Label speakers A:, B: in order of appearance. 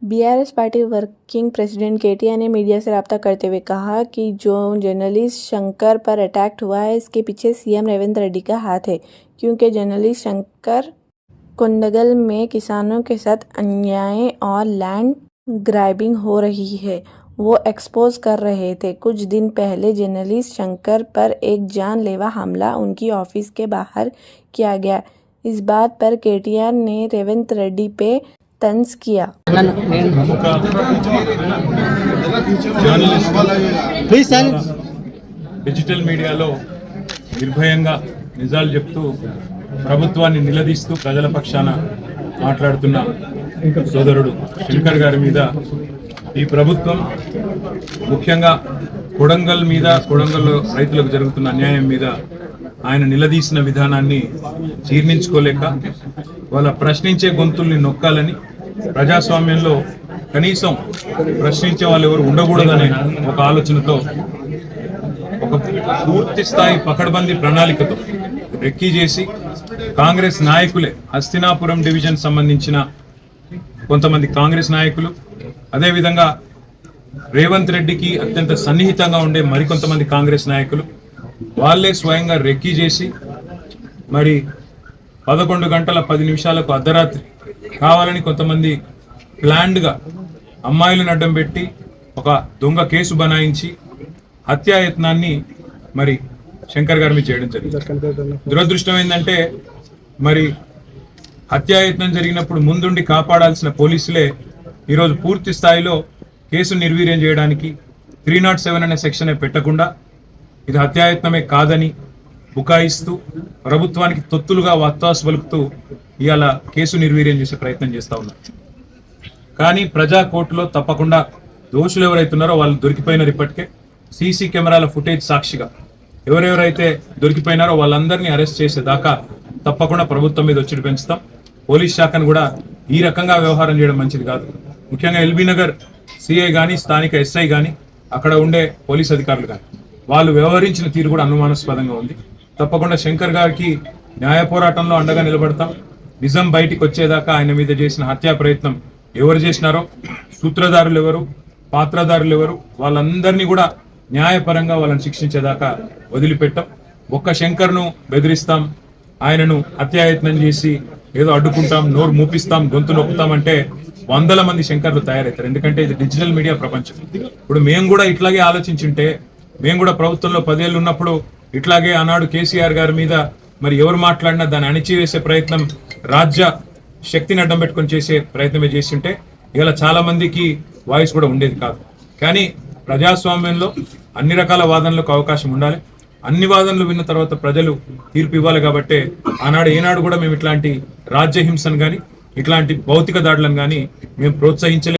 A: BRS party working president KTR ने media से रब्ता करते हुए कहा कि जो जर्नलिस्ट शंकर पर अटैक हुआ है, इसके पीछे सीएम रेवंत रेड्डी का हाथ है, क्योंकि जर्नलिस्ट शंकर कोंडगल में किसानों के साथ अन्याय और लैंड ग्रैबिंग हो रही है, वो एक्सपोज कर रहे थे। कुछ दिन पहले जर्नलिस्ट शंकर पर एक जानलेवा हमला उनकी ऑफिस के बाहर किया गया। इस बात पर केटीआर ने रेवंत रेड्डी पे तंज किया।
B: డిజిటల్ మీడియాలో నిర్భయంగా నిజాలు చెప్తూ ప్రభుత్వాన్ని నిలదీస్తూ ప్రజల పక్షాన మాట్లాడుతున్న సోదరుడు శంకర్ గారి మీద ఈ ప్రభుత్వం ముఖ్యంగా కొడంగల్ మీద, కొడంగల్లో రైతులకు జరుగుతున్న అన్యాయం మీద ఆయన నిలదీసిన విధానాన్ని జీర్ణించుకోలేక వాళ్ళ ప్రశ్నించే గొంతుల్ని నొక్కాలని, ప్రజాస్వామ్యంలో కనీసం ప్రశ్నించే వాళ్ళు ఎవరు ఉండకూడదనే ఒక ఆలోచనతో ఒక పూర్తి స్థాయి పకడ్బందీ ప్రణాళికతో రెక్కీ చేసి కాంగ్రెస్ నాయకులే, హస్తినాపురం డివిజన్ సంబంధించిన కొంతమంది కాంగ్రెస్ నాయకులు, అదేవిధంగా రేవంత్ రెడ్డికి అత్యంత సన్నిహితంగా ఉండే మరికొంతమంది కాంగ్రెస్ నాయకులు వాళ్ళే స్వయంగా రెక్కీ చేసి మరి 11 గంటల 10 నిమిషాలకు అర్ధరాత్రి కావాలని కొంతమంది ప్లాన్డ్గా అమ్మాయిలను అడ్డం పెట్టి ఒక దొంగ కేసు బనాయించి హత్యాయత్నాన్ని మరి శంకర్ గారి మీద చేయడం జరిగింది. దురదృష్టం ఏంటంటే మరి హత్యాయత్నం జరిగినప్పుడు ముందుండి కాపాడాల్సిన పోలీసులే ఈరోజు పూర్తి స్థాయిలో కేసు నిర్వీర్యం చేయడానికి 307 అనే సెక్షన్ పెట్టకుండా ఇది హత్యాయత్నమే కాదని బుకాయిస్తూ ప్రభుత్వానికి తొత్తులుగా వత్తాసు పలుకుతూ ఇవాళ కేసు నిర్వీర్యం చేసే ప్రయత్నం చేస్తూ ఉన్నారు. కానీ ప్రజా కోర్టులో తప్పకుండా దోషులు ఎవరైతున్నారో వాళ్ళు దొరికిపోయినారు. ఇప్పటికే సీసీ కెమెరాల ఫుటేజ్ సాక్షిగా ఎవరెవరైతే దొరికిపోయినారో వాళ్ళందరినీ అరెస్ట్ చేసేదాకా తప్పకుండా ప్రభుత్వం మీద ఒత్తిడి పెంచుతాం. పోలీస్ శాఖను కూడా ఈ రకంగా వ్యవహారం చేయడం మంచిది కాదు. ముఖ్యంగా ఎల్బీ నగర్ సిఐ కానీ, స్థానిక ఎస్ఐ కానీ, అక్కడ ఉండే పోలీస్ అధికారులు కానీ వాళ్ళు వ్యవహరించిన తీరు కూడా అనుమానాస్పదంగా ఉంది. తప్పకుండా శంకర్ గారికి న్యాయ పోరాటంలో అండగా నిలబడతాం. నిజం బయటికి వచ్చేదాకా ఆయన మీద చేసిన హత్యా ప్రయత్నం ఎవరు చేసినారో, సూత్రధారులు ఎవరు, పాత్రధారులు ఎవరు, వాళ్ళందరినీ కూడా న్యాయపరంగా వాళ్ళని శిక్షించేదాకా వదిలిపెట్టాం. ఒక్క శంకర్ను బెదిరిస్తాం, ఆయనను హత్యాయత్నం చేసి ఏదో అడ్డుకుంటాం, నోరు మూపిస్తాం, గొంతు నొక్కుతామంటే 100 మంది శంకర్లు తయారవుతారు. ఎందుకంటే ఇది డిజిటల్ మీడియా ప్రపంచం. ఇప్పుడు మేము కూడా ఇట్లాగే ఆలోచించుంటే, మేము కూడా ప్రభుత్వంలో 10 ఏళ్ళు ఉన్నప్పుడు ఇట్లాగే ఆనాడు కేసీఆర్ గారి మీద మరి ఎవరు మాట్లాడినా దాన్ని అణిచివేసే ప్రయత్నం, రాజ్య శక్తిని అడ్డం పెట్టుకొని చేసే ప్రయత్నమే చేస్తుంటే ఇలా చాలా మందికి వాయిస్ కూడా ఉండేది కాదు. కానీ ప్రజాస్వామ్యంలో అన్ని రకాల వాదనలకు అవకాశం ఉండాలి. అన్ని వాదనలు విన్న తర్వాత ప్రజలు తీర్పు ఇవ్వాలి. కాబట్టి ఆనాడు ఏనాడు కూడా మేము ఇట్లాంటి రాజ్యహింసను కానీ, ఇట్లాంటి భౌతిక దాడులను కానీ మేము ప్రోత్సహించలేదు.